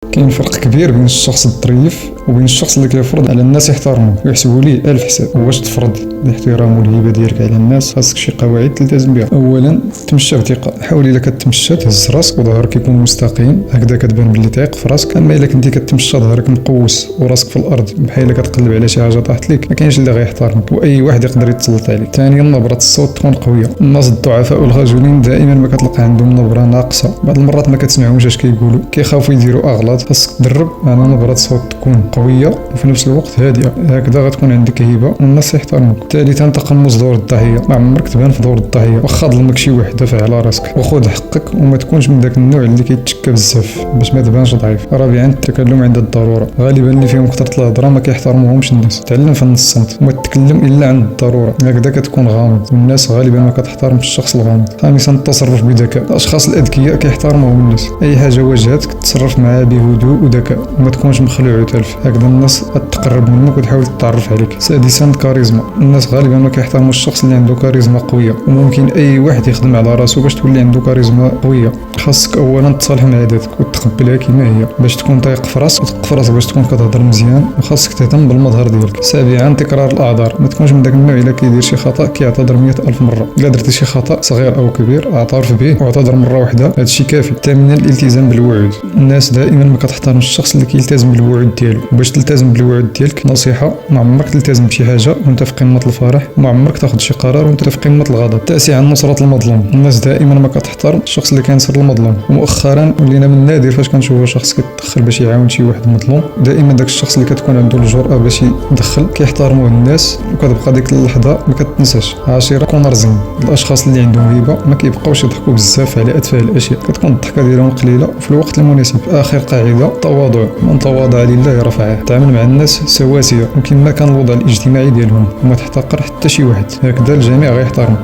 كاين فرق كبير بين الشخص الظريف وبين الشخص اللي كيفرض على الناس يحترموه ويحسبوا ليه الف حساب. واش تفرض الاحترام والهبه ديالك على الناس، خاصك شي قواعد تلتزم بها. اولا تمشى بثقه، حاول الا كتمشى تهز راسك وظهرك يكون مستقيم، هكذا كتبان بلي تايق في راسك. اما الا كنتي كتمشى ظهرك مقوس وراسك في الارض بحال كتقلب على شي حاجه طاحت لك، ما كاينش اللي غيحترمك واي واحد يقدر يتسلط عليك. ثانيا نبره الصوت تكون قويه. الناس الضعفاء والخجولين دائما ما كتلقى عندهم نبره ناقصه، بعض المرات ما كتسمعهمش اش كيقولوا، كيخافوا يديروا اغلاط. خاصك تدرب على نبره صوت تكون قويه وفي نفس الوقت هادئه، هكذا غتكون عندك هبه والناس يحترموك. ثالثا تقمص دور الضحيه، ما عمرك تبان في دور الضحيه، واخا ظلمك شي واحد دافع على راسك وخذ حقك وما تكونش من داك النوع اللي كيتشكى بزاف باش ما تبانش ضعيف. رابعا التكلم عند الضروره، غالبا اللي فيهم كثره الهضره ما كيحترموهمش الناس. تعلم فن الصمت وما تتكلم الا عند الضروره، هكذا كتكون غامض والناس غالبا ما كتحترمش الشخص الغامض. خامسا التصرف بذكاء، الاشخاص الاذكياء كيحترموهم الناس، اي حاجه واجهتك تصرف معها بهدوء وذكاء وما تكونش مخلوع وتلف، هكذا الناس تقرب منك وتحاول تتعرف عليك. سادسا الكاريزما، الناس غالبا ما كيحترموش الشخص اللي عنده كاريزما قويه، وممكن اي واحد يخدم على راسو باش تولي عنده كاريزما قويه. خاصك اولا تصالح مع ذاتك وتقبلها كما هي باش تكون طايق في راسك، وتثق في راسك باش تكون كتهضر مزيان، وخاصك تهتم بالمظهر ديالك. سابعا تكرار الاعذار، ما تكونش من داك النوع الا كيدير شي خطا كيعتذر 100,000 مره. الا درتي شي خطا صغير او كبير اعترف به واعتذر مره واحده، هذا الشيء كافي. ثامنا الالتزام بالوعود، الناس دائما ما كتحترمش الشخص اللي كيلتزم بالوعود ديالو. باش تلتزم بالوعود ديالك نصيحه، ما عمرك تلتزم بشي حاجه وانت في قمه الفرح، وما عمرك تاخذ شي قرار وانت في قمه الغضب. تاسعا نصره المظلوم، الناس دائما ما كتحترم الشخص اللي كينصر المظلوم، ومؤخرا ولينا من النادر فاش كنشوفوا شخص كيتدخل باش يعاون شي واحد مظلوم. دائما داك الشخص اللي كتكون عنده الجرأه باش يدخل كيحترموه الناس، وكتبقى ديك اللحظه ما كتنساش. عاشرا كون رزين، الاشخاص اللي عندهم هبه ما كيبقاوش يضحكوا بزاف على اتفه الاشياء، كتكون الضحكه ديالهم قليله وفي الوقت المناسب. اخر قاعده التواضع، من تواضع لله رفعه، تعامل مع الناس سواسيه وكما كان الوضع الاجتماعي ديالهم وما تحتقر حتى شي واحد، هكذا الجميع غيحترمك.